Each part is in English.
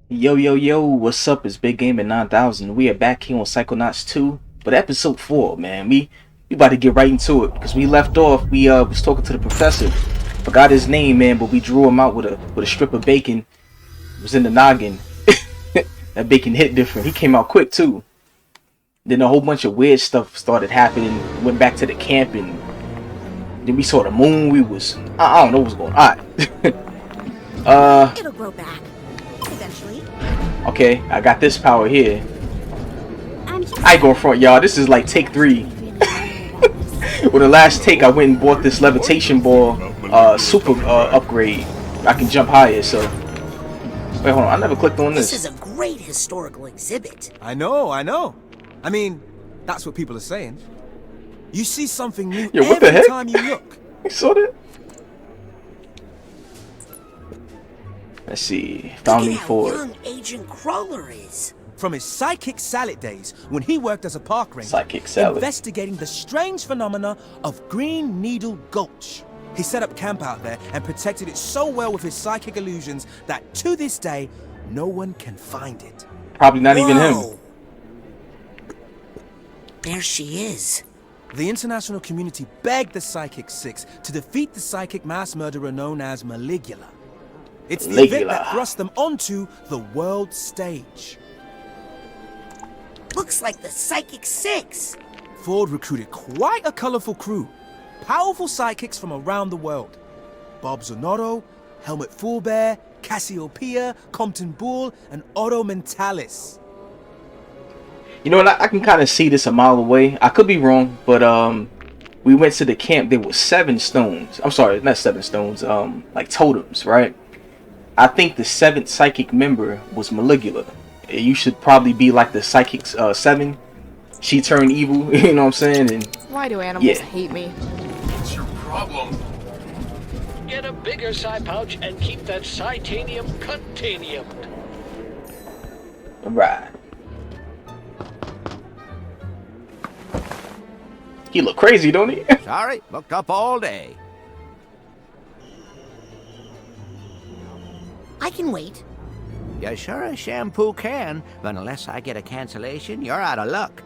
Yo, yo, yo, what's up? It's Big Game at 9000. We are back here on Psychonauts 2, but episode 4, man. We about to get right into it, because we left off, we was talking to the professor. Forgot his name, man, but we drew him out with a strip of bacon. It was in the noggin. That bacon hit different. He came out quick, too. Then a whole bunch of weird stuff started happening. Went back to the camp, and then we saw the moon. I don't know what's going on. Alright. It'll grow back. Eventually. Okay, I got this power here. I go front, y'all. This is like take 3. With the last take, I went and bought this levitation ball, super upgrade. I can jump higher. So, wait, hold on. I never clicked on this. This is a great historical exhibit. I know. I mean, that's what people are saying. You see something new every time you look. You saw that? Let's see. Founding Look at how Ford. young Agent Crawler is. From his psychic salad days, when he worked as a park ranger, Psychic salad. investigating the strange phenomena of Green Needle Gulch. He set up camp out there and protected it so well with his psychic illusions that to this day, no one can find it. Probably not even him. There she is. The international community begged the Psychic Six to defeat the psychic mass murderer known as Maligula. It's the event that thrust them onto the world stage. Looks like the Psychic Six. Ford recruited quite a colorful crew. Powerful psychics from around the world. Bob Zanotto, Helmut Fulbear, Cassiopeia, Compton Bull, and Otto Mentalis. You know what? I can kind of see this a mile away. I could be wrong, but we went to the camp. There were 7 stones. I'm sorry, not 7 stones. Like totems, right? I think the 7th psychic member was Maligula. You should probably be like the psychic 7. She turned evil. You know what I'm saying? And why do animals hate me? What's your problem? Get a bigger psi pouch and keep that Psytanium contaniumed. right. He look crazy, don't he? Sorry, booked up all day. I can wait. You sure as shampoo can, but unless I get a cancellation, you're out of luck.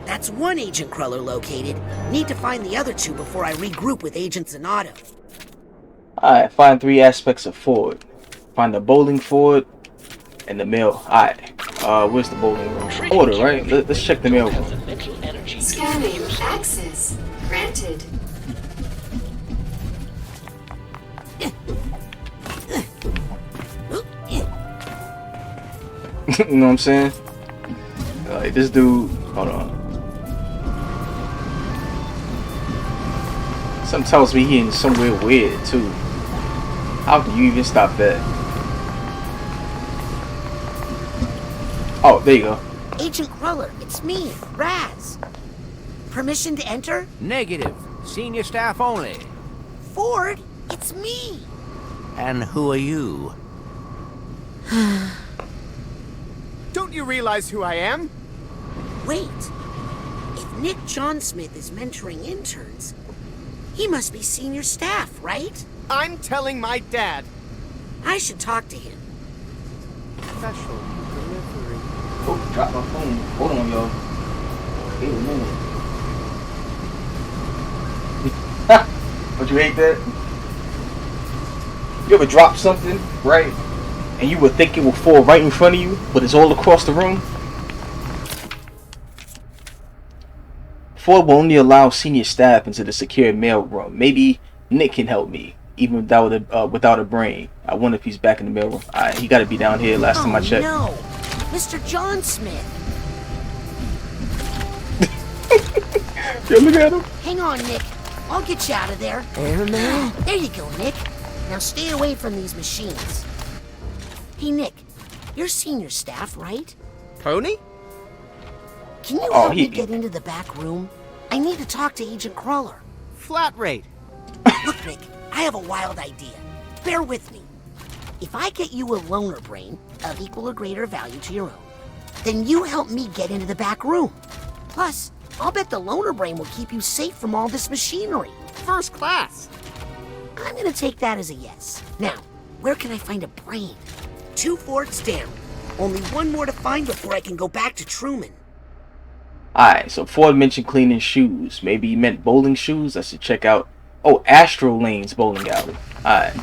That's one Agent Crawler located. Need to find the other 2 before I regroup with Agents and Otto. Alright, find 3 aspects of Ford. Find the bowling Ford and the mail. Alright, where's the bowling room? Order, right? Let's check the mail room. Scanning access granted. You know what I'm saying? Like this dude, hold on. Something tells me he in somewhere weird too. How can you even stop that? Oh, there you go. Agent Crawler, it's me, Raz. Permission to enter? Negative. Senior staff only. Ford, it's me. And who are you? Don't you realize who I am? Wait. If Nick John Smith is mentoring interns, he must be senior staff, right? I'm telling my dad. I should talk to him. Special delivery. Oh, drop my phone. Hold on, y'all. Wait a minute. Don't you hate that? You ever drop something, right? And you would think it will fall right in front of you, but it's all across the room? Ford will only allow senior staff into the secure mail room. Maybe Nick can help me, even without a brain. I wonder if he's back in the mail room. He got to be down here last time I checked. No, Mr. John Smith. Yo, look at him. Hang on, Nick. I'll get you out of there. There you go, Nick. Now stay away from these machines. Hey, Nick, you're senior staff, right? Pony? Can you help me get into the back room? I need to talk to Agent Crawler. Flat rate. Look, Nick, I have a wild idea. Bear with me. If I get you a loner brain of equal or greater value to your own, then you help me get into the back room. Plus, I'll bet the loner brain will keep you safe from all this machinery. First class. I'm gonna take that as a yes. Now, where can I find a brain? 2 forts down. Only 1 more to find before I can go back to Truman. Alright, so Ford mentioned cleaning shoes. Maybe he meant bowling shoes. I should check out. Oh, Astro Lane's bowling alley. Alright.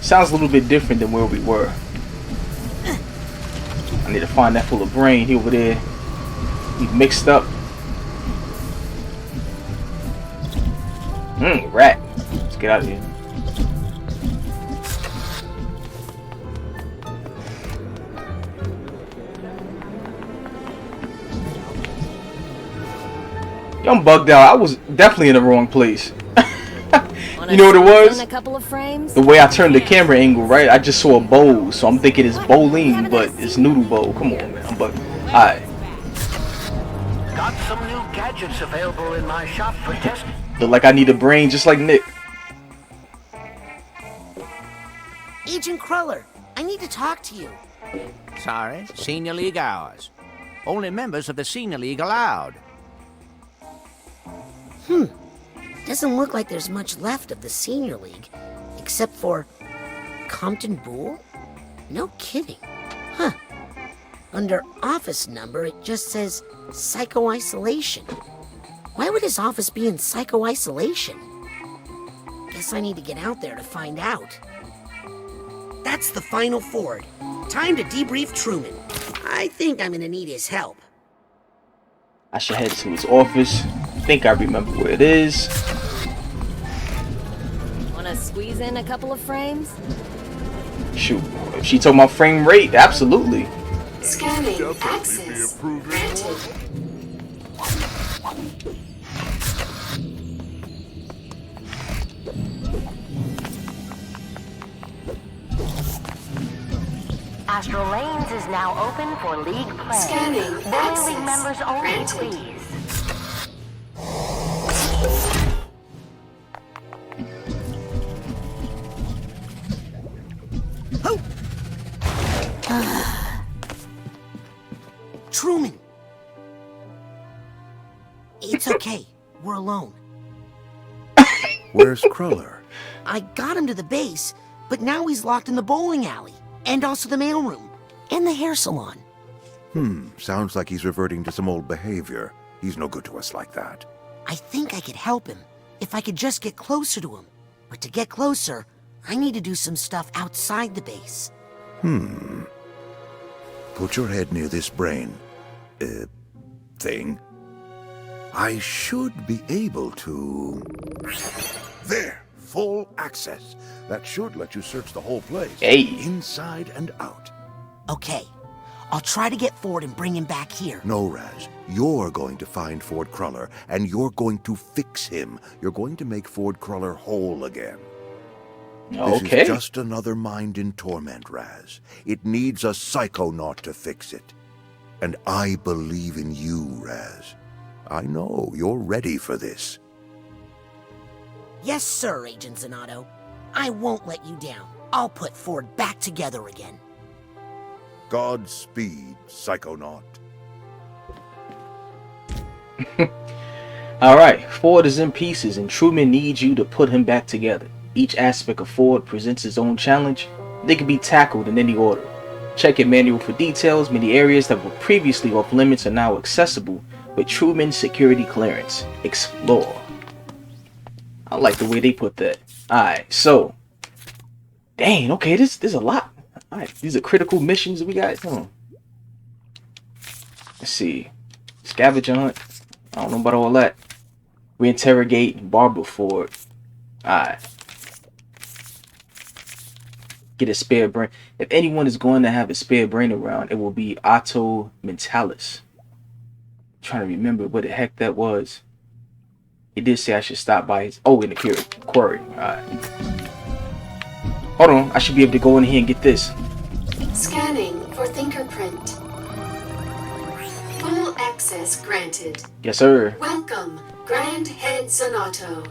Sounds a little bit different than where we were. I need to find that full of brain. He over there. He mixed up. Rat. Let's get out of here. Yo, I'm bugged out. I was definitely in the wrong place. You know what it was? A couple of frames? The way I turned the camera angle, right? I just saw a bowl, so I'm thinking it's bowling, but it's noodle bowl. Come on, man. I'm bugged. Alright. Got some new gadgets available in my shop for testing. Look like I need a brain just like Nick. Agent Cruller, I need to talk to you. Sorry, Senior League hours. Only members of the Senior League allowed. Doesn't look like there's much left of the Senior League, except for Compton Boole? No kidding. Huh. Under office number, it just says Psycho-Isolation. Why would his office be in Psycho-Isolation? Guess I need to get out there to find out. That's the final Ford. Time to debrief Truman. I think I'm gonna need his help. I should head to his office. I think I remember where it is. Wanna squeeze in a couple of frames? Shoot. If she told my frame rate, absolutely. Scanning access granted. Astral Lanes is now open for league play. Scanning League access members only, granted. please. Truman! It's okay. We're alone. Where's Cruller? I got him to the base, but now he's locked in the bowling alley, and also the mailroom, and the hair salon. Sounds like he's reverting to some old behavior. He's no good to us like that. I think I could help him, if I could just get closer to him. But to get closer, I need to do some stuff outside the base. Put your head near this brain, thing. I should be able to... There! Full access. That should let you search the whole place. Hey. Inside and out. Okay, I'll try to get Ford and bring him back here. No, Raz. You're going to find Ford Cruller, and you're going to fix him. You're going to make Ford Cruller whole again. This Okay. is just another mind in torment, Raz. It needs a Psychonaut to fix it. And I believe in you, Raz. I know you're ready for this. Yes, sir, Agent Zanotto. I won't let you down. I'll put Ford back together again. Godspeed, Psychonaut. Alright, Ford is in pieces and Truman needs you to put him back together. Each aspect of Ford presents its own challenge. They can be tackled in any order. Check your manual for details. Many areas that were previously off limits are now accessible with Truman's security clearance. Explore. I like the way they put that. Alright, so. Dang, okay, there's a lot. Alright, these are critical missions that we got. Let's see. Scavenger hunt. I don't know about all that. Reinterrogate Barbara Ford. Alright. Get a spare brain. If anyone is going to have a spare brain around, it will be Otto Mentalis. I'm trying to remember what the heck that was. He did say I should stop by his... Oh, in the quarry. Alright. Hold on. I should be able to go in here and get this. Scanning for fingerprint. Full access granted. Yes, sir. Welcome, Grand Head Zanotto.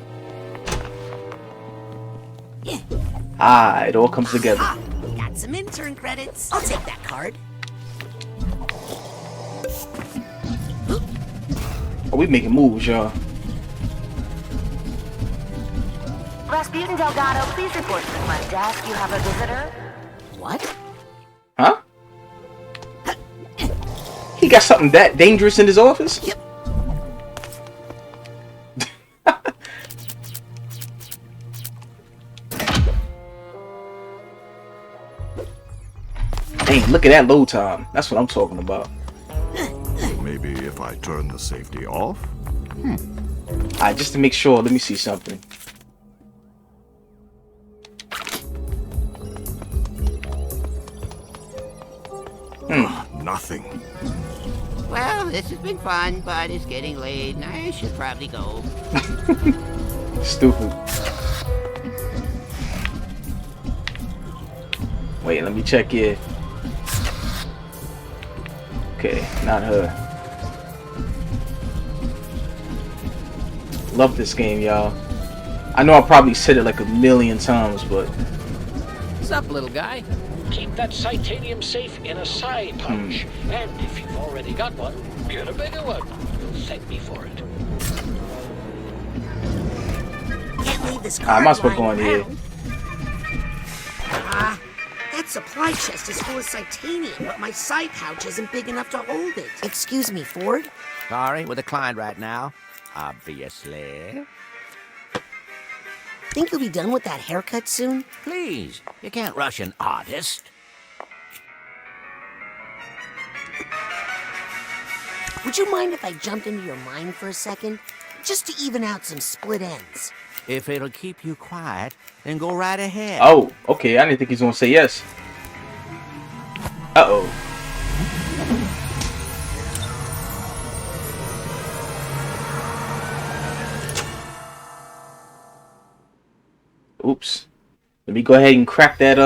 Ah, it all comes together. Ah, got some intern credits. I'll take that card. Oh, we making moves, y'all. Razputin Delgado, please report to the front desk. You have a visitor. What? Huh? He got something that dangerous in his office? Yep. Dang, look at that load time. That's what I'm talking about. Maybe if I turn the safety off? Alright, just to make sure, let me see something. Nothing. Well, this has been fun, but it's getting late, and I should probably go. Stupid. Wait, let me check here. Okay, not her. Love this game, y'all. I know I probably said it like a million times, but What's up, little guy? Keep that titanium safe in a psi pouch. And if you've already got one, get a bigger one. You'll thank me for it. Can't leave this I card might as well lying go in here. around. That supply chest is full of titanium, but my psi pouch isn't big enough to hold it. Excuse me, Ford? Sorry, with a client right now. Obviously. Think you'll be done with that haircut soon? Please, you can't rush an artist. Would you mind if I jumped into your mind for a second? Just to even out some split ends. If it'll keep you quiet, then go right ahead. oh, okay. I didn't think he's gonna say yes. Uh-oh. Oops. Let me go ahead and crack that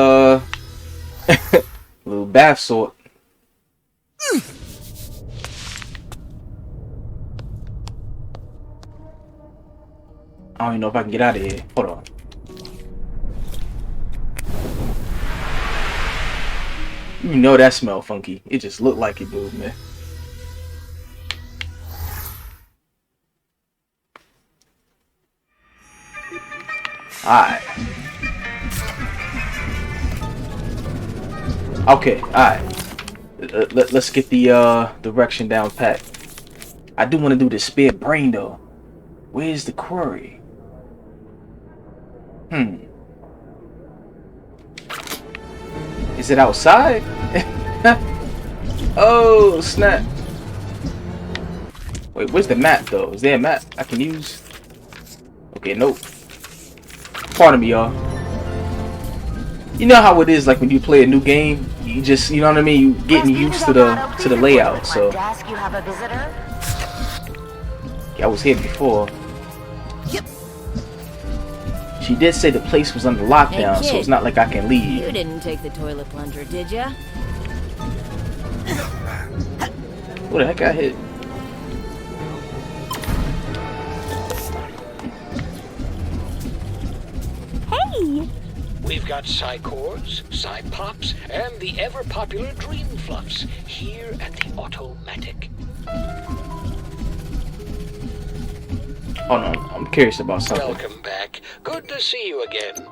little bath salt. I don't even know if I can get out of here. Hold on. You know that smell funky. It just looked like it, dude, man. Alright. Okay, alright. Let's get the direction down pat. I do want to do this spare brain though. Where's the quarry? Is it outside? Oh, snap. Wait, where's the map though? Is there a map I can use? Okay, nope. Pardon me, y'all. You know how it is, like when you play a new game, you just, you know what I mean, you getting used to the layout. So yeah, I was here before. Yep. She did say the place was under lockdown, Hey, so kid. it's not like I can leave. You didn't take the toilet plunger, did ya? What the heck I hit? Hey! We've got psi cores, psi pops, and the ever-popular dream fluffs here at the Automatic. Hold on, I'm curious about something. Welcome back. Good to see you again.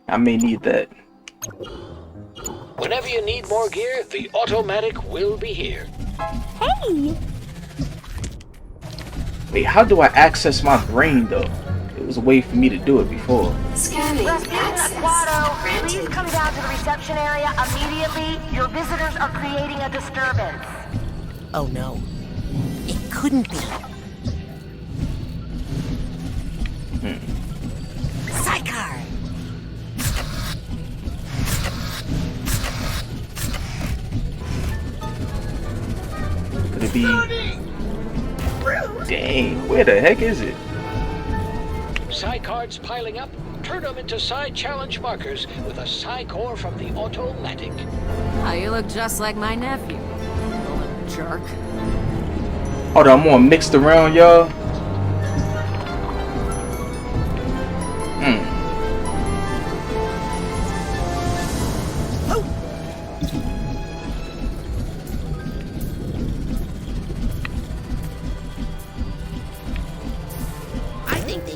I may need that. Whenever you need more gear, the Automatic will be here. Hey! Wait, how do I access my brain though? It was a way for me to do it before. Scanning Razputin access Aquato, please granted. come down to the reception area immediately. Your visitors are creating a disturbance. Oh no. It couldn't be. Psychar! Could it be? Dang, where the heck is it? Psi cards piling up? Turn them into Psi challenge markers with a Psi core from the Automatic. Oh, you look just like my nephew. Little jerk. Hold on, I'm more mixed around, y'all.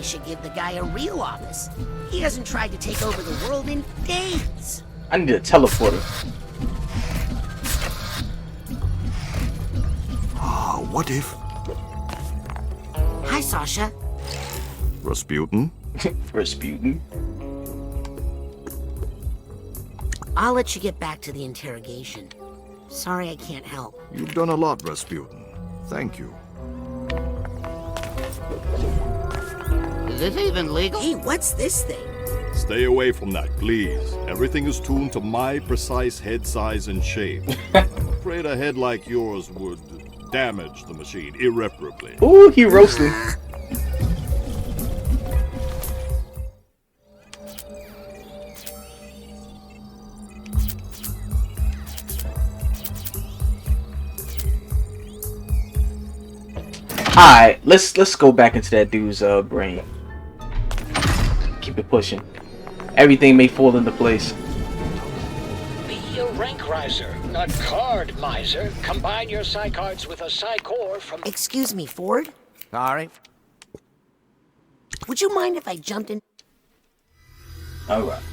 should give the guy a real office. He hasn't tried to take over the world in days. I need a teleporter. What if... Hi, Sasha. Razputin? Razputin? I'll let you get back to the interrogation. Sorry I can't help. You've done a lot, Razputin. Thank you. Is this even legal? Hey, what's this thing? Stay away from that, please. Everything is tuned to my precise head size and shape. I'm afraid a head like yours would damage the machine irreparably. Ooh, he roasting. Alright, let's go back into that dude's brain. Keep it pushing. Everything may fall into place. Be a rank riser, not card miser. Combine your psi cards with a psi core from... Excuse me, Ford? Sorry. Would you mind if I jumped in? Alright.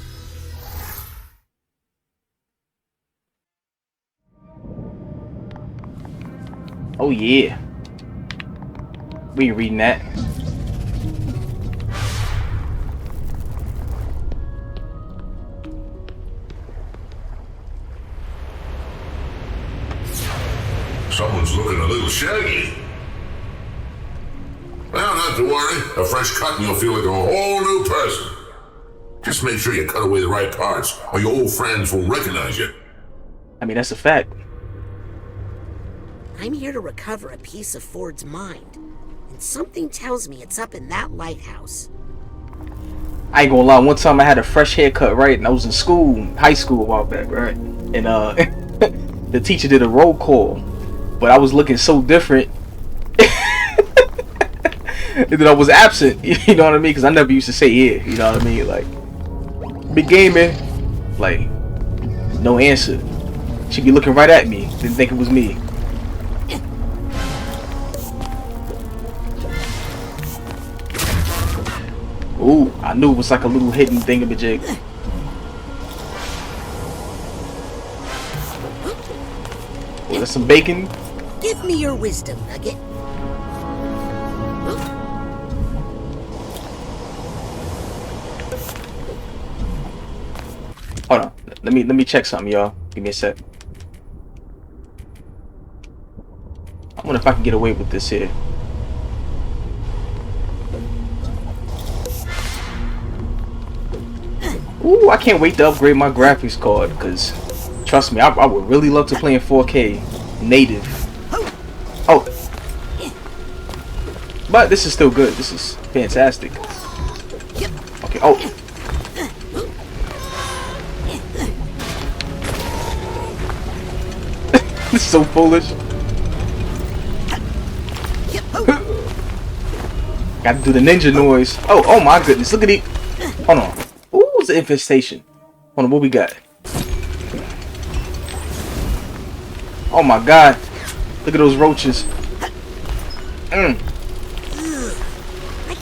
Oh yeah. We ain't reading that. Someone's looking a little shaggy. Well, not to worry. A fresh cut and you'll feel like a whole new person. Just make sure you cut away the right parts, or your old friends won't recognize you. I mean, that's a fact. I'm here to recover a piece of Ford's mind. And something tells me it's up in that lighthouse. I ain't gonna lie, one time I had a fresh haircut, right? And I was in school, high school a while back, right? And the teacher did a roll call. But I was looking so different. And then I was absent, you know what I mean? Because I never used to say yeah, you know what I mean? Like, big gaming, like, no answer. She'd be looking right at me, didn't think it was me. Ooh, I knew it was like a little hidden thingamajig. Oh, that's some bacon. Give me your wisdom, Nugget. Hold on. Let me check something, y'all. Give me a sec. I wonder if I can get away with this here. Ooh, I can't wait to upgrade my graphics card, because trust me, I would really love to play in 4K native. Oh, but this is still good. This is fantastic. Okay. Oh, this is so foolish. Got to do the ninja noise. Oh my goodness! Look at the. Hold on. Ooh, it's an infestation. Hold on, what we got? Oh my god! Look at those roaches. I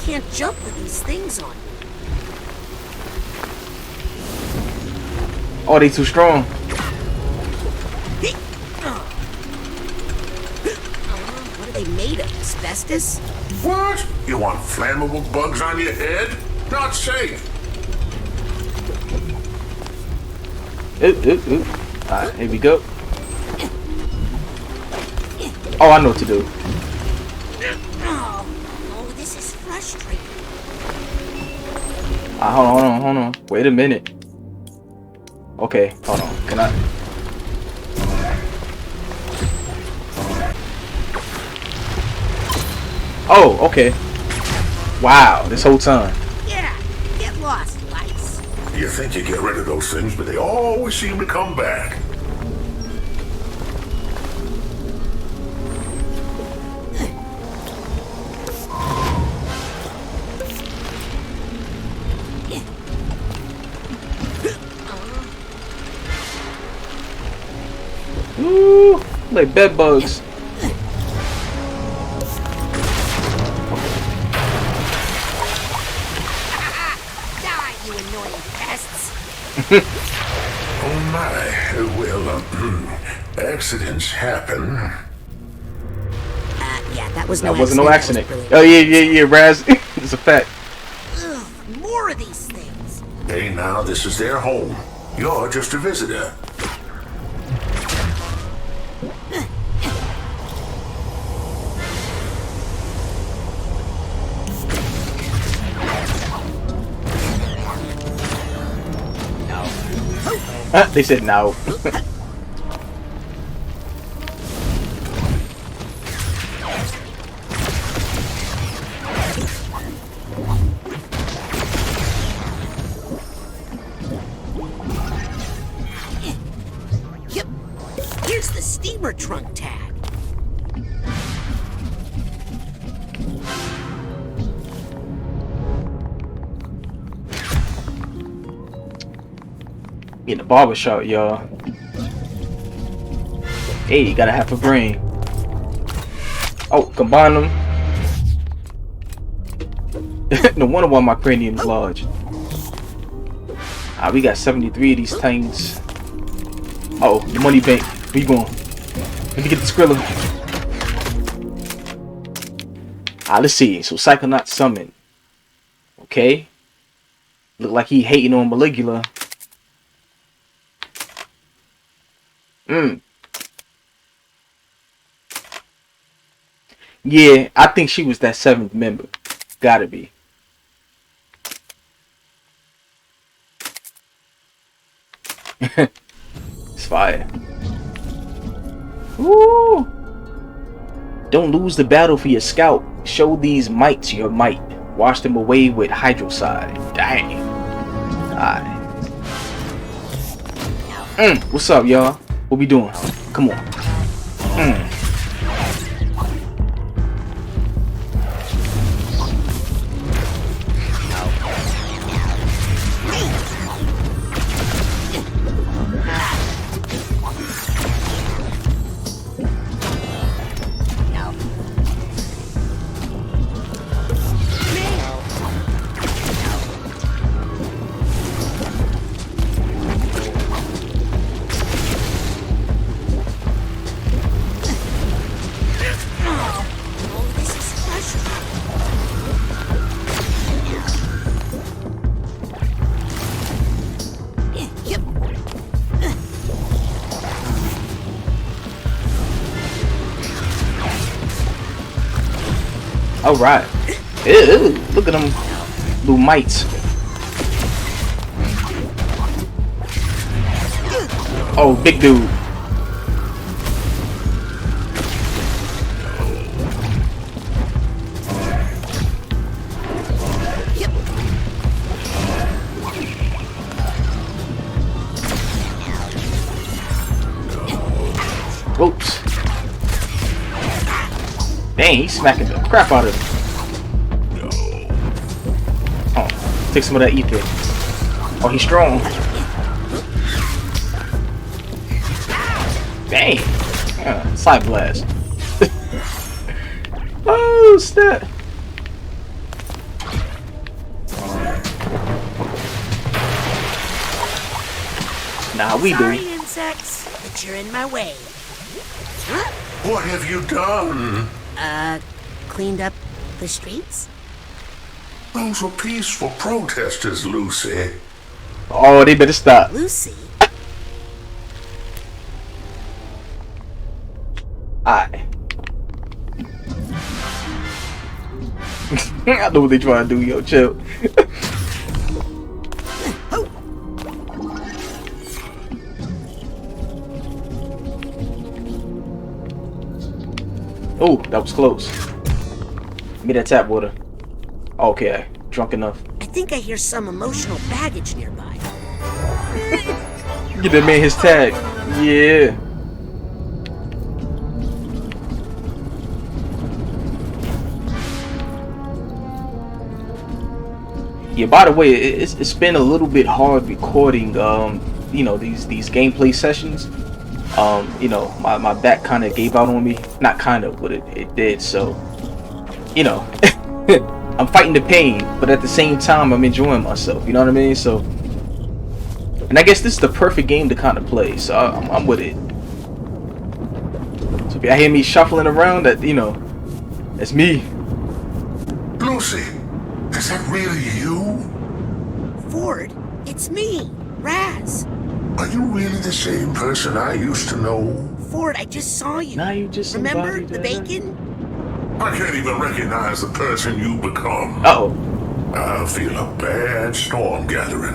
can't jump with these things on. Oh, they too strong. What are they made of? Asbestos? What? You want flammable bugs on your head? Not safe. Alright, here we go. Oh, I know what to do. Oh, this is frustrating. Hold on. Wait a minute. Okay, hold on. Can I? Oh, okay. Wow, this whole time. Yeah, get lost, lights. You think you get rid of those things, but they always seem to come back. Ooh, like bed bugs. Oh my. Well, accidents happen. Yeah, that was no That wasn't no accident. That Oh yeah, Raz. It's a fact. Ugh, more of these things. Hey, now this is their home. You're just a visitor. They said no. Yep. Here's the steamer trunk tag. In the barbershop, y'all. Hey, you gotta have a brain. Oh, combine them. No wonder why my cranium's large. We got 73 of these things. Oh, the money bank. Where you going? Let me get the Skrilla. Let's see. So Psychonauts summoned. Okay. Look like he hating on Maligula. Yeah, I think she was that 7th member. Gotta be. It's fire. Woo! Don't lose the battle for your scalp. Show these mites your might. Wash them away with hydrocide. Dang. Alright. What's up, y'all? What we doing? Come on. All right. Ew, look at them little mites. Oh, big dude. Oops. Dang, he's smacking the crap out of him. Oh, take some of that ether. Oh, he's strong. Dang. Side blast. Oh, snap. Nah, we Sorry, do. insects, but you're in my way. Huh? What have you done? Cleaned up the streets? Those were peaceful protesters, Lucy. Oh, they better stop. Lucy? I know what they trying to do, yo. Chill. Oh, that was close. Give me that tap water. Okay, drunk enough. I think I hear some emotional baggage nearby. Get that man his tag. Yeah. Yeah, by the way, it's been a little bit hard recording you know, these gameplay sessions. You know, my back kind of gave out on me. Not kind of, but it did. So, you know, I'm fighting the pain, but at the same time, I'm enjoying myself. You know what I mean? So, And I guess this is the perfect game to kind of play, so I'm with it. So if y'all hear me shuffling around, that, you know, that's me. Lucy, is that really you? Ford, it's me, Raz. Are you really the same person I used to know? Ford, I just saw you. Now you just remember the bacon? I can't even recognize the person you become. Uh-oh. I feel a bad storm gathering.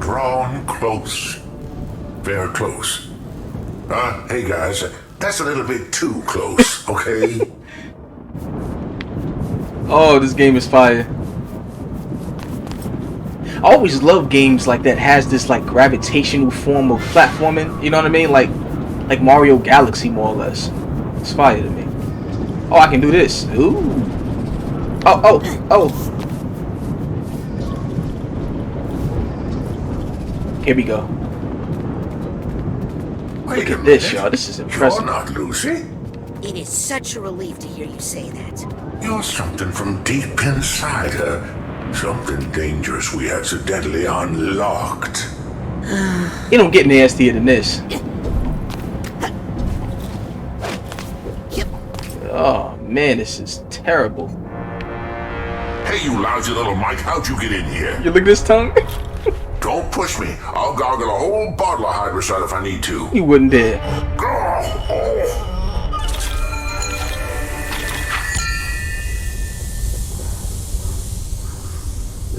Drawn close. Very close. Hey guys, that's a little bit too close, okay? Oh, this game is fire. I always love games like that has this like gravitational form of platforming, you know what I mean? Like Mario Galaxy, more or less. It's fire to me. Oh, I can do this. Ooh. Oh. Here we go. Look at this, y'all. This is impressive. You're not Lucy. It is such a relief to hear you say that. You're something from deep inside her. Something dangerous we accidentally unlocked. You don't get nastier than this. Oh man, this is terrible. Hey, you lousy little Mike, how'd you get in here? You look at this tongue? Don't push me. I'll gargle a whole bottle of hydrocide if I need to. You wouldn't dare.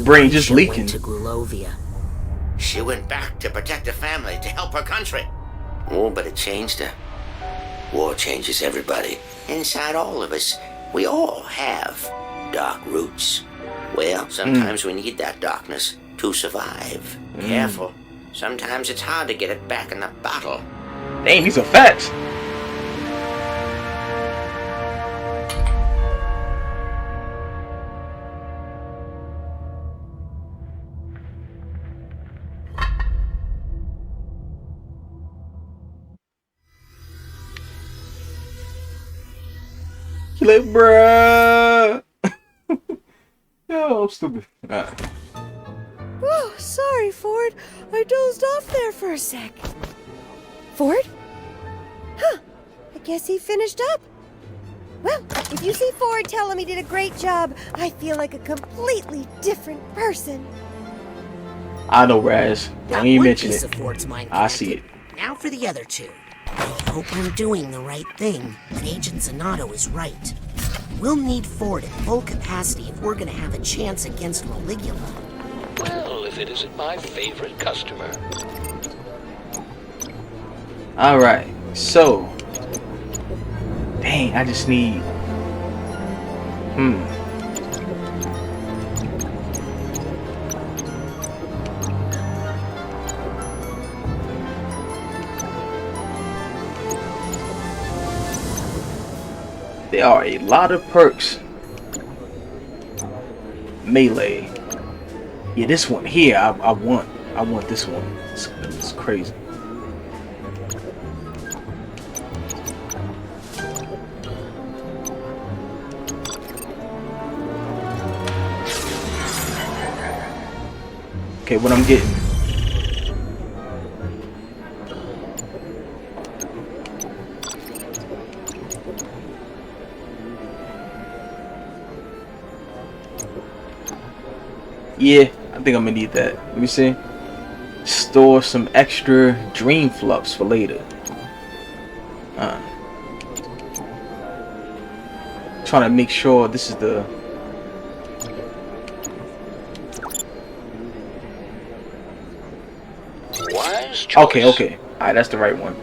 Brain just leaking. To Grulovia. She went back to protect her family, to help her country. Oh, but it changed her. War changes everybody. Inside all of us, we all have dark roots. Well, sometimes we need that darkness to survive. Careful. Sometimes it's hard to get it back in the bottle. Dang, these are facts. Like, bruh. Yo, I'm stupid. Alright. Oh, sorry, Ford. I dozed off there for a sec. Ford? Huh. I guess he finished up. Well, if you see Ford, tell him he did a great job. I feel like a completely different person. I know, Raz. Don't even mention it. I see it. Now for the other two. I hope I'm doing the right thing, but Agent Otto is right. We'll need Ford at full capacity if we're gonna have a chance against Maligula. Well, if it isn't my favorite customer. Alright, so. Dang, I just need. There are a lot of perks. Melee. Yeah, this one here, I want this one. It's crazy. Okay, what I'm getting. Yeah, I think I'm gonna need that. Let me see. Store some extra dream fluffs for later. Trying to make sure this is the. Okay. Alright, that's the right one.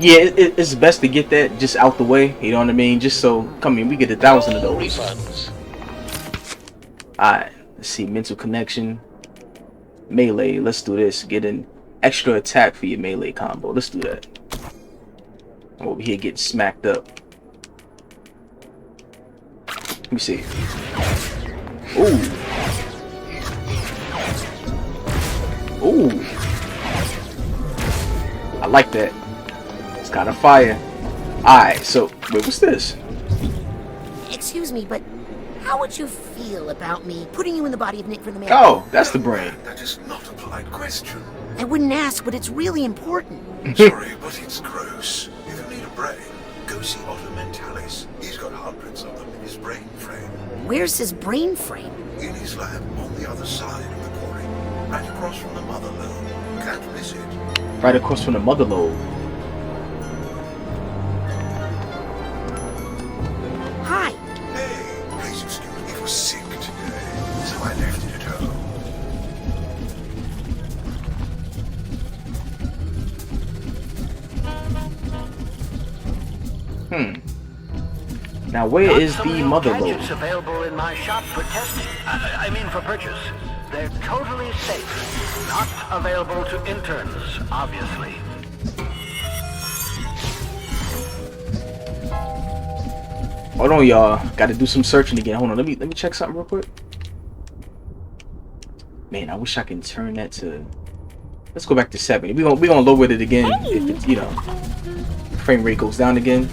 Yeah, it's best to get that just out the way. You know what I mean? Just so, we get 1,000 of those. Alright. Let's see, mental connection, melee. Let's do this. Get an extra attack for your melee combo. Let's do that. I'm over here getting smacked up. Let me see. Ooh. Ooh. I like that. It's kind of fire. Alright, so wait, what's this? Excuse me, but how would you feel about me putting you in the body of Nick for the mail? Oh, that's the brain. That is not a polite question. I wouldn't ask, but it's really important. Sorry, but it's gross. If you need a brain, go see Otto Mentalis. He's got hundreds of them in his brain frame. Where's his brain frame? In his lab on the other side of the quarry. Right across from the mother lobe. Can't miss it. Right across from the mother lobe. Hi. Hey, please excuse me. It was sick today, so I left it at home. Now where is the mother lobe? Gadgets available in my shop for testing. I mean for purchase. They're totally safe. Not available to interns, obviously. Hold on, y'all. Gotta do some searching again. Hold on, let me check something real quick. Man, I wish I can turn that to. Let's go back to 70. We gonna lower it again if it's, you know, frame rate goes down again.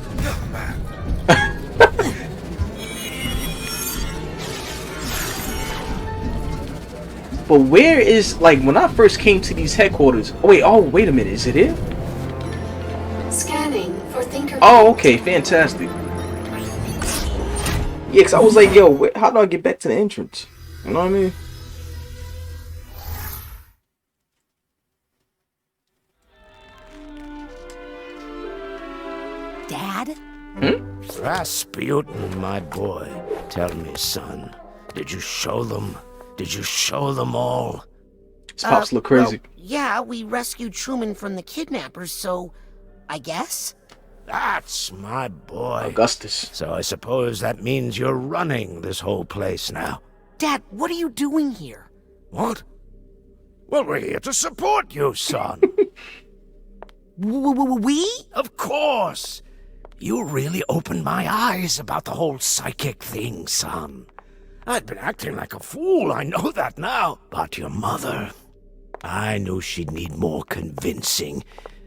But where is, like, when I first came to these headquarters? Oh wait a minute, is it it? Scanning for thinker. Oh, okay, fantastic. Yeah, cause I was like, yo, how do I get back to the entrance? You know what I mean? Dad? Razputin, my boy. Tell me, son, did you show them? Did you show them all? His pops look crazy. Well, yeah, we rescued Truman from the kidnappers, so I guess. That's my boy. Augustus. So I suppose that means you're running this whole place now. Dad, what are you doing here? What? Well, we're here to support you, son. We? Of course. You really opened my eyes about the whole psychic thing, son. I'd been acting like a fool, I know that now. But your mother, I knew she'd need more convincing.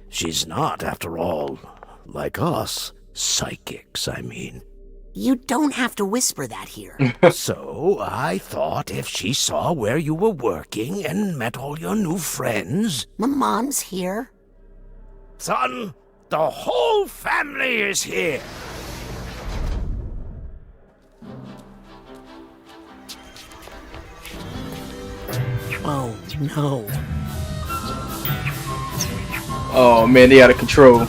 She's not, after all, like us. Psychics, I mean. You don't have to whisper that here. So I thought if she saw where you were working and met all your new friends... My mom's here. Son, the whole family is here. Oh, no. Oh, man, they out of control.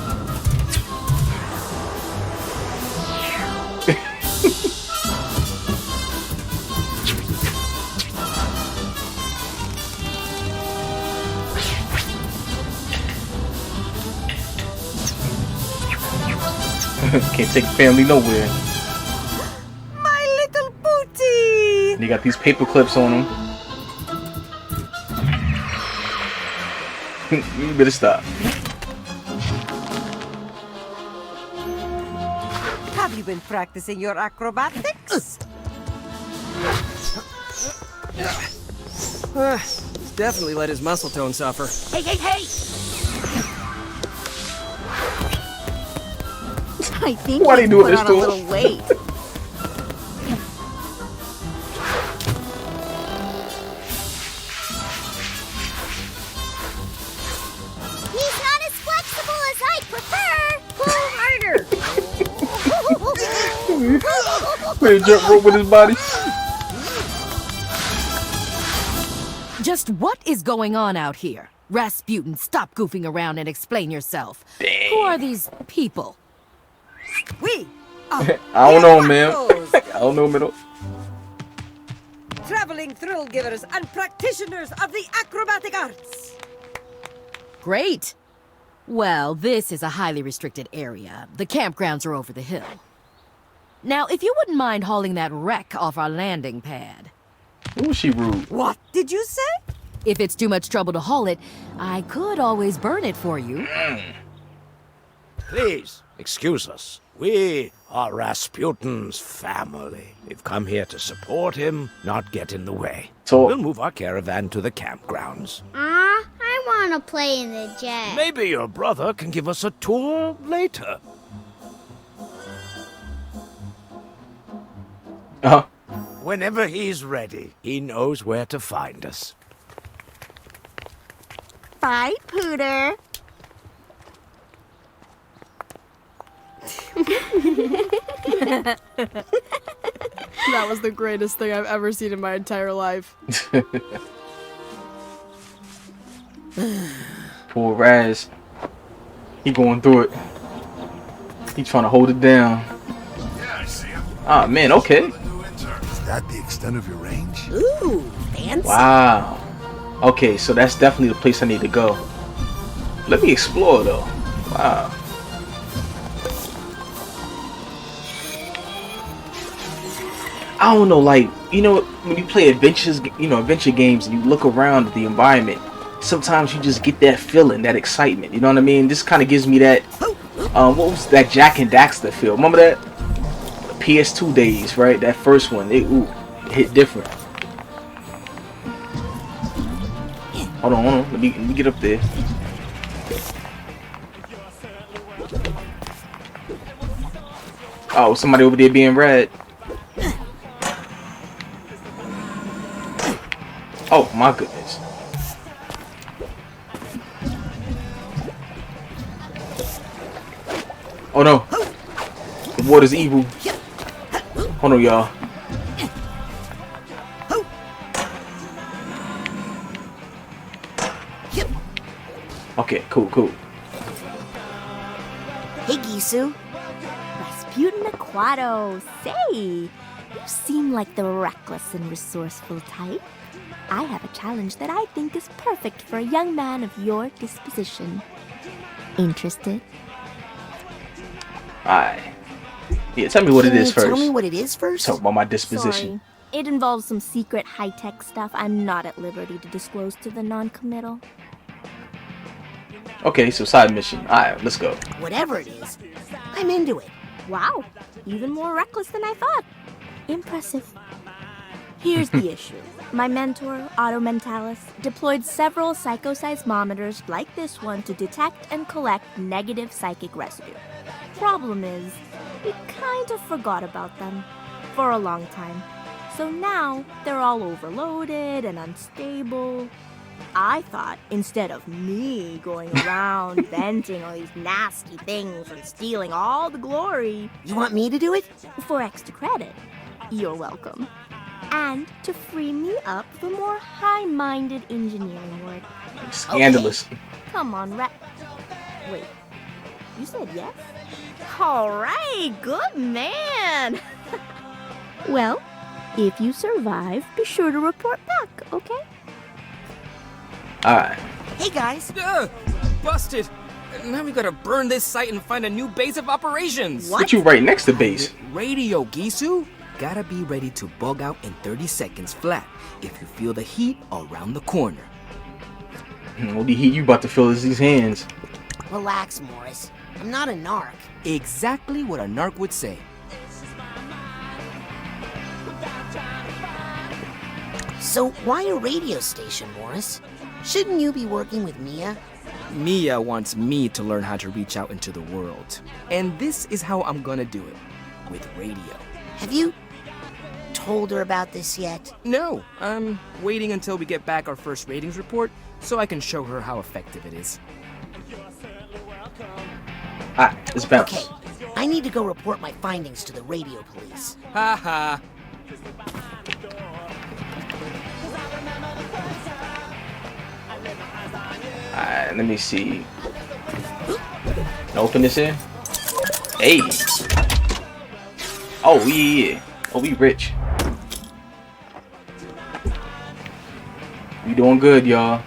Can't take family nowhere. My little booty! And you got these paper clips on them. You better stop. Have you been practicing your acrobatics? He's definitely let his muscle tone suffer. Hey, hey, hey! I think Why do you do put this on to a him? little weight. He's not as flexible as I prefer. Pull harder. Play a jump rope with his body. Just what is going on out here? Razputin, stop goofing around and explain yourself. Dang. Who are these people? We I don't know, man. I don't know, man. traveling thrill givers and practitioners of the acrobatic arts. Great. Well, this is a highly restricted area. The campgrounds are over the hill. Now, if you wouldn't mind hauling that wreck off our landing pad. Ooh, she rude. What did you say? If it's too much trouble to haul it, I could always burn it for you. Please, excuse us. We are Rasputin's family. We've come here to support him, not get in the way. So we'll move our caravan to the campgrounds. I want to play in the jet. Maybe your brother can give us a tour later. Whenever he's ready, he knows where to find us. Bye, Pooter. That was the greatest thing I've ever seen in my entire life. Poor Raz. He going through it. He trying to hold it down. Ah, man, okay. Is that the extent of your range? Ooh, fancy. Wow. Okay, so that's definitely the place I need to go. Let me explore, though. Wow. I don't know, like, you know, when you play adventure games, and you look around at the environment, sometimes you just get that feeling, that excitement. You know what I mean? This kind of gives me that. What was that Jack and Daxter feel? Remember that? The PS2 days, right? That first one, it hit different. Hold on. Let me get up there. Oh, somebody over there being red. Oh my goodness. Oh no. The water's evil. Hold on, y'all. Okay, cool. Hey, Gisu. Razputin Aquato. Say, you seem like the reckless and resourceful type. I have a challenge that I think is perfect for a young man of your disposition. Interested? Alright. Yeah, tell me what it is first. Tell me what it is first? Talk about my disposition. Sorry. It involves some secret high-tech stuff I'm not at liberty to disclose to the non-committal. Okay, so side mission. Alright, let's go. Whatever it is, I'm into it. Wow, even more reckless than I thought. Impressive. Here's the issue. My mentor, Otto deployed several psychoseismometers like this one to detect and collect negative psychic residue. Problem is, we kind of forgot about them for a long time. So now, they're all overloaded and unstable. I thought, instead of me going around venting all these nasty things and stealing all the glory... You want me to do it? For extra credit. You're welcome. And to free me up for more high-minded engineering work. Scandalous. Okay. Come on, Wait, you said yes? Alright, good man! Well, if you survive, be sure to report back, okay? Alright. Hey, guys. Busted! Now we gotta burn this site and find a new base of operations! What? Put you right next to base. Radio, Gisu! Gotta be ready to bug out in 30 seconds flat if you feel the heat around the corner. What the heat you about to feel is these hands. Relax, Morris. I'm not a narc. Exactly what a narc would say. So why a radio station, Morris? Shouldn't you be working with Mia? Mia wants me to learn how to reach out into the world. And this is how I'm gonna do it. With radio. Have you told her about this yet? No, I'm waiting until we get back our first ratings report so I can show her how effective it is. Ah, it's bounce. Okay, I need to go report my findings to the radio police. Ha ha. Alright, let me see. Open this in. Hey. Oh, yeah. Oh, we rich. We doing good, y'all.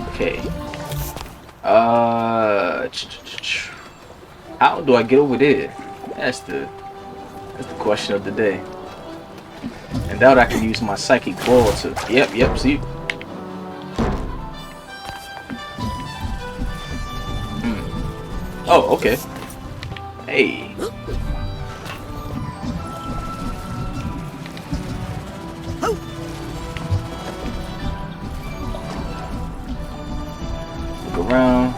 Okay. How do I get over there? That's the question of the day. And that I can use my psychic ball to. Yep. See. Oh, okay. Hey. Look around.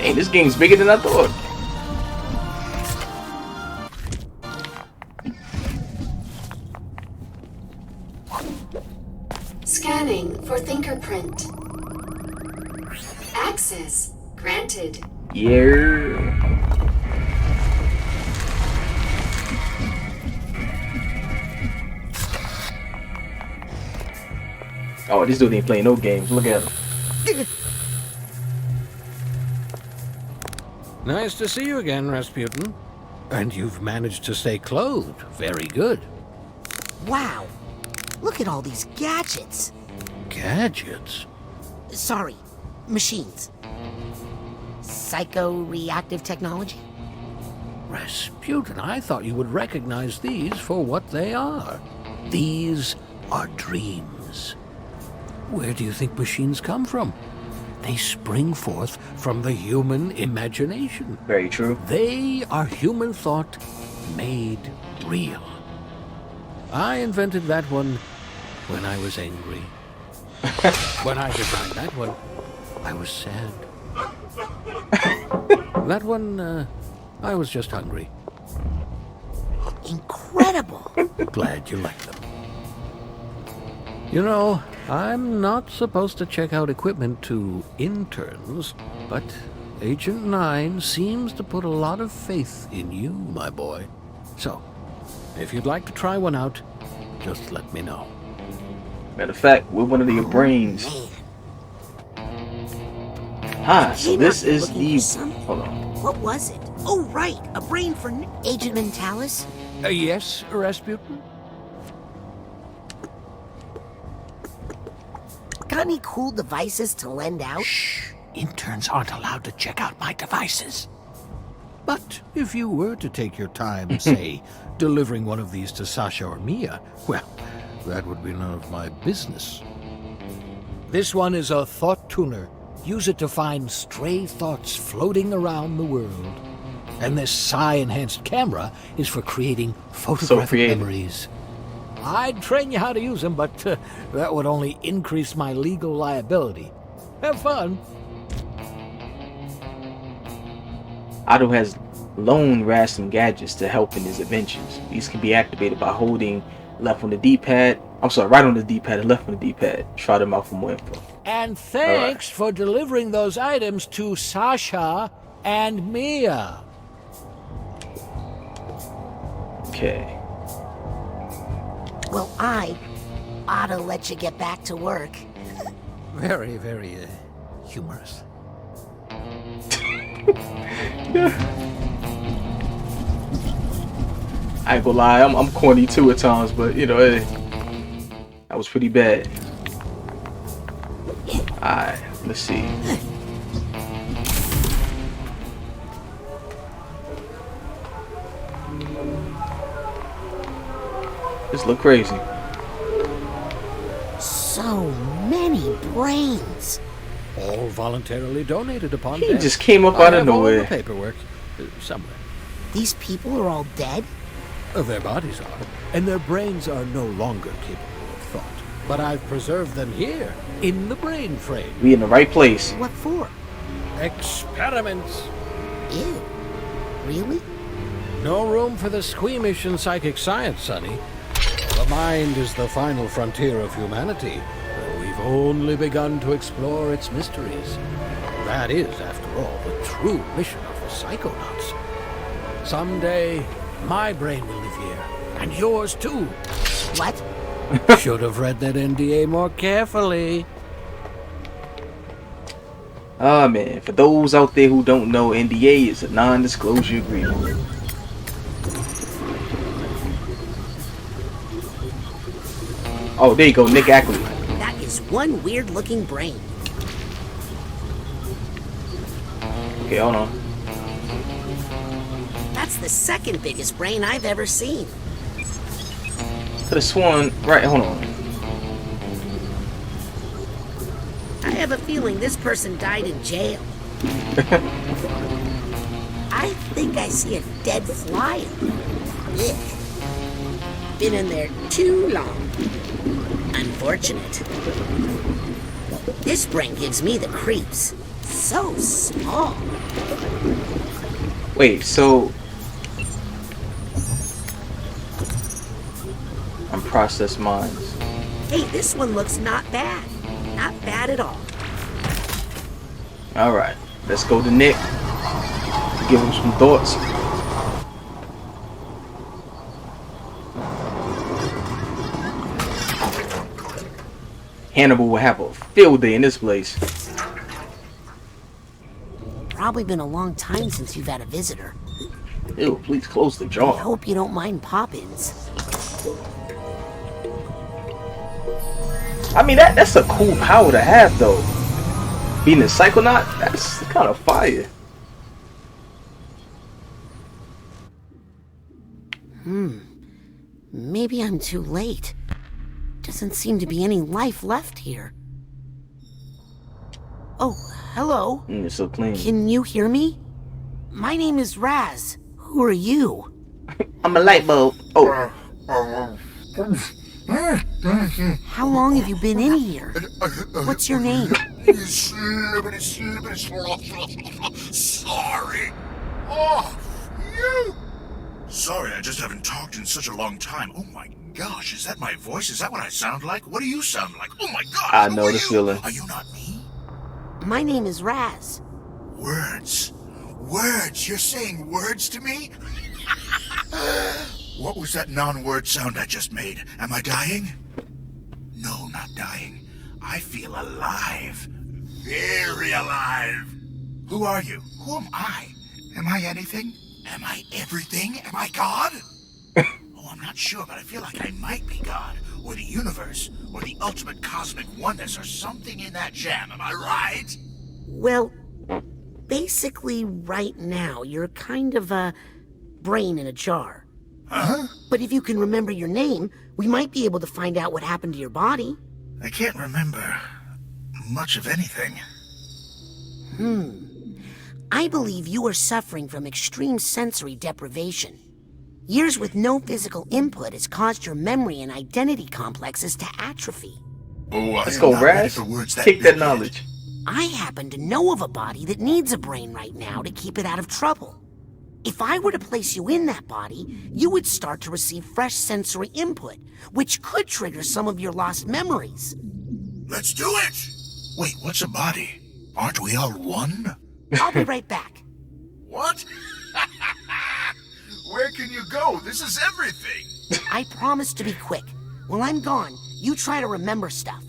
Hey, this game's bigger than I thought. Scanning for fingerprint. Access granted. Yeah. Oh, this dude ain't playing no games. Look at him. Nice to see you again, Razputin. And you've managed to stay clothed. Very good. Wow. Look at all these gadgets. Gadgets? Sorry, machines. Psycho-reactive technology? Razputin, I thought you would recognize these for what they are. These are dreams. Where do you think machines come from? They spring forth from the human imagination. Very true. They are human thought made real. I invented that one when I was angry. When I designed that one, I was sad. That one, I was just hungry. Incredible. Glad you like them. You know, I'm not supposed to check out equipment to interns, but Agent 9 seems to put a lot of faith in you, my boy. So, if you'd like to try one out, just let me know. Matter of fact, we're one of your brains. So this is the... Hold on. What was it? Oh, right. A brain for Agent Mentalis? Yes, Razputin? Got any cool devices to lend out? Shh. Interns aren't allowed to check out my devices. But if you were to take your time, say, delivering one of these to Sasha or Mia, well, that would be none of my business. This one is a thought tuner. Use it to find stray thoughts floating around the world. And this psi-enhanced camera is for creating photographic memories. I'd train you how to use them, but that would only increase my legal liability. Have fun. Otto has loaned Raz some gadgets to help in his adventures. These can be activated by holding left on the D-pad. I'm sorry, right on the D-pad and left on the D-pad. Try them out for more info. And thanks for delivering those items to Sasha and Mia. Okay. Well, I ought to let you get back to work. Very, very humorous. I ain't gonna lie, I'm corny too at times, but you know, hey, that was pretty bad. Alright, let's see. This look crazy. So many brains. All voluntarily donated upon He death. just came up out of I have all nowhere. the paperwork somewhere. These people are all dead? Their bodies are, and their brains are no longer capable of thought. But I've preserved them here, in the brain frame. We in the right place. What for? Experiments. Ew. Really? No room for the squeamish in psychic science, Sonny. The mind is the final frontier of humanity, though we've only begun to explore its mysteries. That is, after all, the true mission of the Psychonauts. Someday, my brain will live here, and yours too. What? Should have read that NDA more carefully. Ah man, for those out there who don't know, NDA is a non-disclosure agreement. Oh, there you go, Nick Ackley. That is one weird-looking brain. Okay, hold on. That's the second biggest brain I've ever seen. Could have sworn. Right, hold on. I have a feeling this person died in jail. I think I see a dead fly. Ick. Been in there too long. Unfortunate. This brain gives me the creeps. So small. Wait, so unprocessed minds. Hey, this one looks not bad. Not bad at all. Alright, let's go to Nick. Give him some thoughts. Hannibal will have a field day in this place. Probably been a long time since you've had a visitor. Ew, please close the jar. I hope you don't mind pop-ins. I mean, that's a cool power to have, though. Being a Psychonaut, that's kind of fire. Maybe I'm too late. Doesn't seem to be any life left here. Oh, hello. It's so clean. Can you hear me? My name is Raz. Who are you? I'm a light bulb. Oh. How long have you been in here? What's your name? Sorry. Oh, you. Sorry, I just haven't talked in such a long time. Oh my gosh, is that my voice? Is that what I sound like? What do you sound like? Oh my god. I know the feeling. Are you not me? My name is Raz. Words. Words. You're saying words to me? What was that non-word sound I just made? Am I dying? No, not dying. I feel alive. Very alive. Who are you? Who am I? Am I anything? Am I everything? Am I God? Oh, I'm not sure, but I feel like I might be God, or the universe, or the ultimate cosmic oneness, or something in that jam. Am I right? Well, basically right now, you're kind of a brain in a jar. Huh? But if you can remember your name, we might be able to find out what happened to your body. I can't remember much of anything. I believe you are suffering from extreme sensory deprivation. Years with no physical input has caused your memory and identity complexes to atrophy. Oh, let's go, Raz. Take that knowledge. I happen to know of a body that needs a brain right now to keep it out of trouble. If I were to place you in that body, you would start to receive fresh sensory input, which could trigger some of your lost memories. Let's do it! Wait, what's a body? Aren't we all one? I'll be right back. What? Where can you go? This is everything. I promise to be quick. While I'm gone, you try to remember stuff.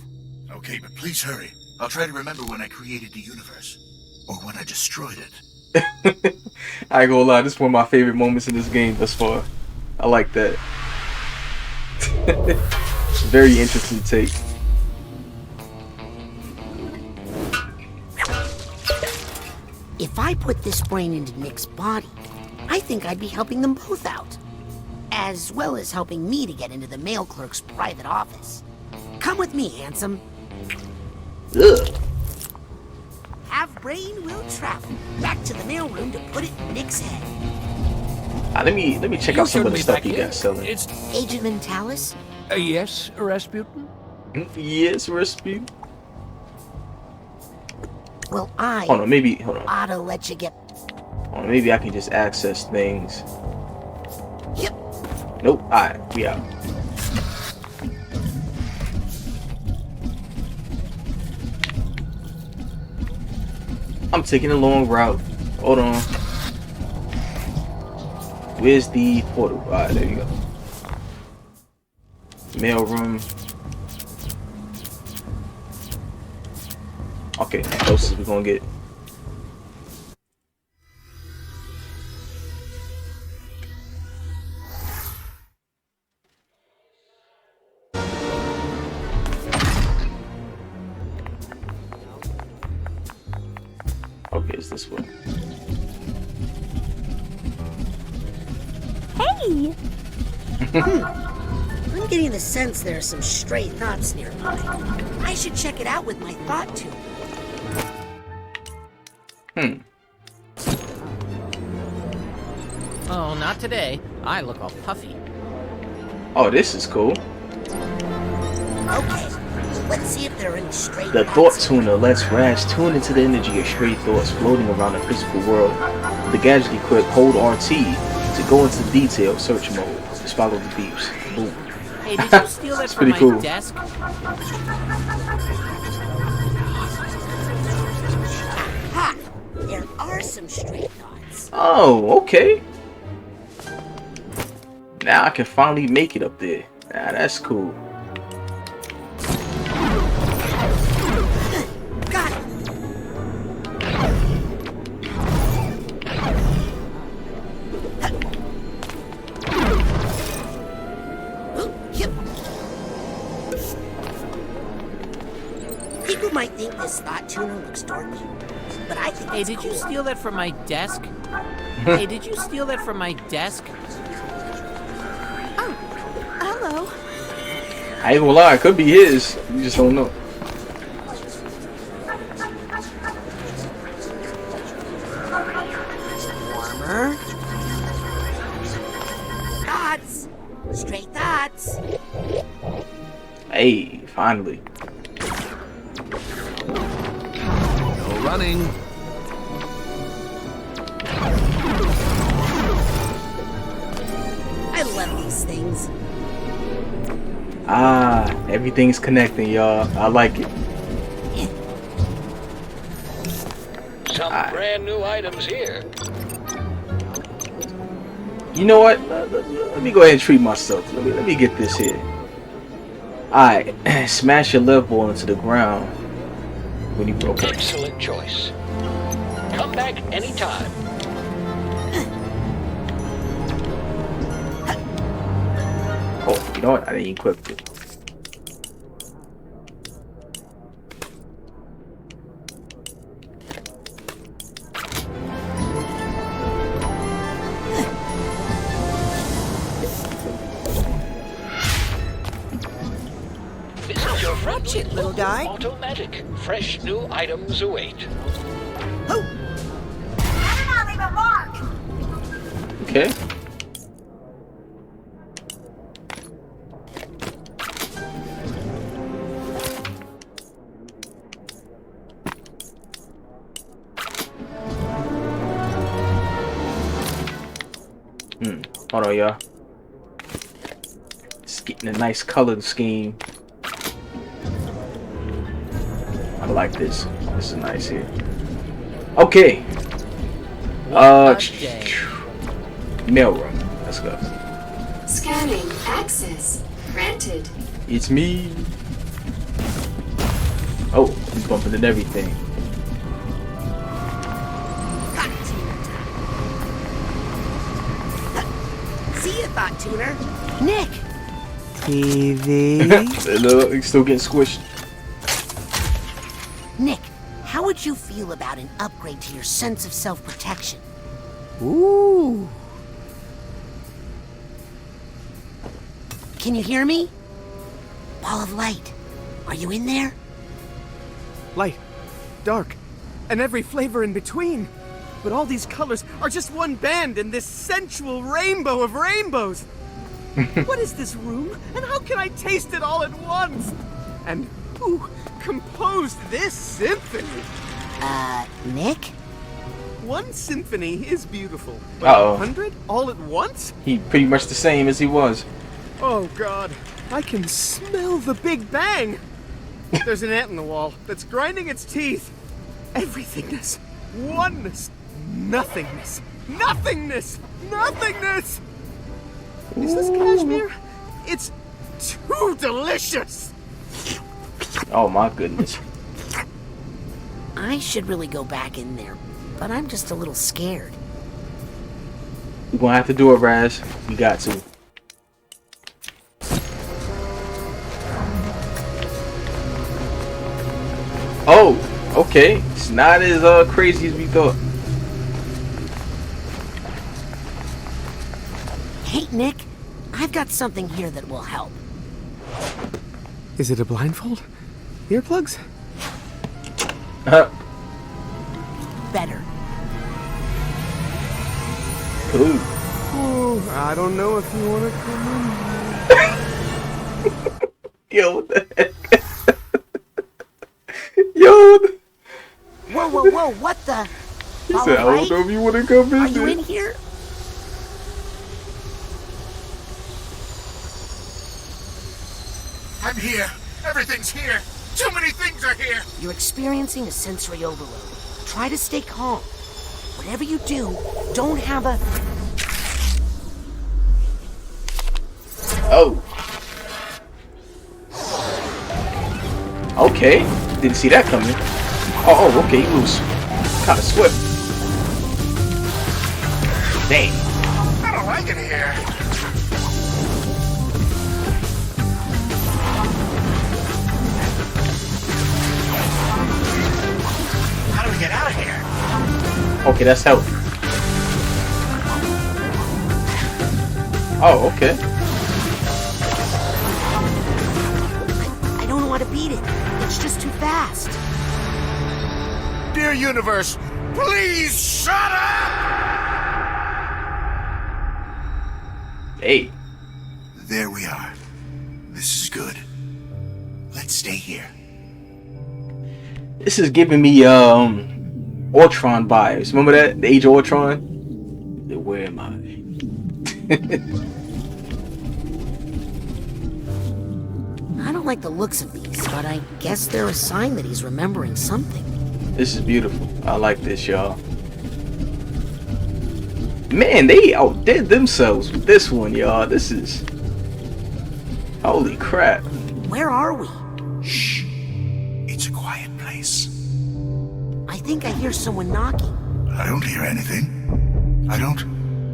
Okay, but please hurry. I'll try to remember when I created the universe. Or when I destroyed it. I ain't gonna lie, this is one of my favorite moments in this game thus far. I like that. Very interesting take. If I put this brain into Nick's body, I think I'd be helping them both out. As well as helping me to get into the mail clerk's private office. Come with me, handsome. Ugh. Have brain will travel back to the mailroom to put it in Nick's head. Let me check out some of the stuff you got selling. It's Agent Mentalis? Yes, Razputin? Yes, Rasputin. Well, hold on. Otto let you get... Hold on, maybe I can just access things. Yep. Nope. Alright, we out. I'm taking a long route. Hold on. Where's the portal? Alright, there you go. Mail room. Okay, closest we're gonna get. Okay, it's this way. Hey! I'm getting the sense there are some stray thoughts nearby. I should check it out with my thought tube. Oh, not today. I look all puffy. Oh, this is cool. Okay, let's see if there are any stray The Thought Tuner lets Raz tune into the energy of stray thoughts floating around the physical world. The gadget equipped, hold RT to go into detail search mode. Just follow the beeps. Boom. Hey, Hey, did you steal that It's from pretty my cool. desk? Ha! There are some stray thoughts. Oh, okay. Now I can finally make it up there. Nah, that's cool. Got it. People might think this thought tuner looks dorky, but I think Hey, it's did cool. you steal that from my desk? Hey, did you steal that from my desk? Oh, hello. I ain't gonna lie, it could be his. You just don't know. Warmer. Thoughts. Stray thoughts. Hey, finally. No running. I love these things. Ah, everything's connecting, y'all. I like it. Some brand new items here. You know what? Let me go ahead and treat myself. Let me get this here. Alright, smash your left ball into the ground when you broke it. Excellent choice. Come back anytime. Oh, you know what? I didn't equip it. This is your friendly it, little guy. automatic. Fresh new items await. Better not leave a mark! Okay. Hold on, y'all. It's getting a nice color scheme. I like this. This is nice here. Okay. Mailroom. Let's go. Scanning. Access. Granted. It's me. Oh, he's bumping into everything. See ya, thought tuner. Nick. TV. Look, he's still getting squished. Nick, how would you feel about an upgrade to your sense of self-protection? Ooh. Can you hear me? Ball of light. Are you in there? Light, dark, and every flavor in between. But all these colors are just one band in this sensual rainbow of rainbows. What is this room, and how can I taste it all at once? And who composed this symphony? Nick? One symphony is beautiful, but Uh-oh. 100 all at once? He pretty much the same as he was. Oh God, I can smell the Big Bang. There's an ant in the wall that's grinding its teeth. Everythingness, oneness, nothingness, nothingness, nothingness. Is this cashmere? It's too delicious. Oh my goodness. I should really go back in there, but I'm just a little scared. We're gonna have to do it, Raz. We got to. Oh, okay. It's not as crazy as we thought. Hey, Nick, I've got something here that will help. Is it a blindfold? Earplugs? Better. Ooh. Oh, I don't know if you want to come in. Yo, what the heck? Yo. Whoa, whoa, whoa, what the? He said, I don't know if you want to come in. Are you in here? I'm here. Everything's here. Too many things are here. You're experiencing a sensory overload. Try to stay calm. Whatever you do, don't have a... Oh. Okay. Didn't see that coming. Oh, okay, he moves kind of swift. Dang. I don't like it here. How do we get out of here? Okay, that's health. Oh, okay. I don't know how to beat it. It's just too fast. Dear universe, please shut up! Hey. There we are. This is good. Let's stay here. This is giving me Ultron vibes. Remember that? The Age of Ultron? Where am I? I don't like the looks of these, but I guess they're a sign that he's remembering something. This is beautiful. I like this, y'all. Man, they outdid themselves with this one, y'all. This is... Holy crap. Where are we? Shh. It's a quiet place. I think I hear someone knocking. I don't hear anything. I don't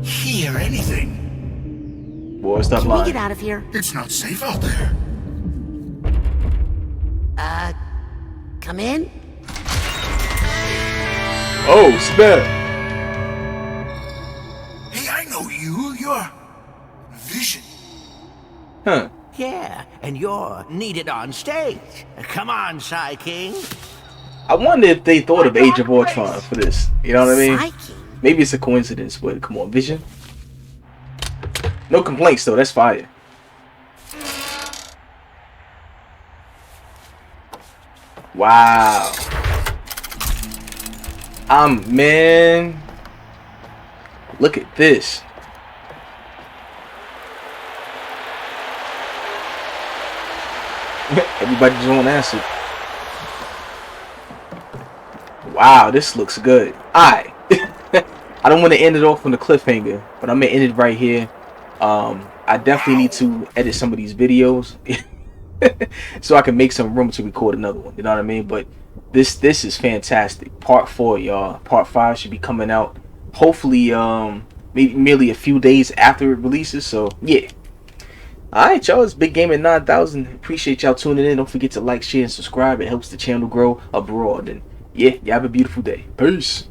hear anything. Boy, stop Can lying. we get out of here? It's not safe out there. Come in? Oh, snap. Hey, I know you. You're... Vision. Huh. Yeah, and you're needed on stage. Come on, Psy King. I wonder if they thought of Age of Ultron for this. You know what I mean? Psyche. Maybe it's a coincidence, but come on, Vision. No complaints, though. That's fire. Wow. Man. Look at this. Everybody just won't answer. Wow, this looks good. Alright. I don't want to end it off on the cliffhanger, but I'm going to end it right here. I definitely need to edit some of these videos so I can make some room to record another one. You know what I mean? But this is fantastic. Part 4, y'all. Part 5 should be coming out hopefully maybe merely a few days after it releases. So yeah. Alright, y'all. It's Big Game at 9,000. Appreciate y'all tuning in. Don't forget to like, share, and subscribe. It helps the channel grow abroad. And yeah, y'all have a beautiful day. Peace.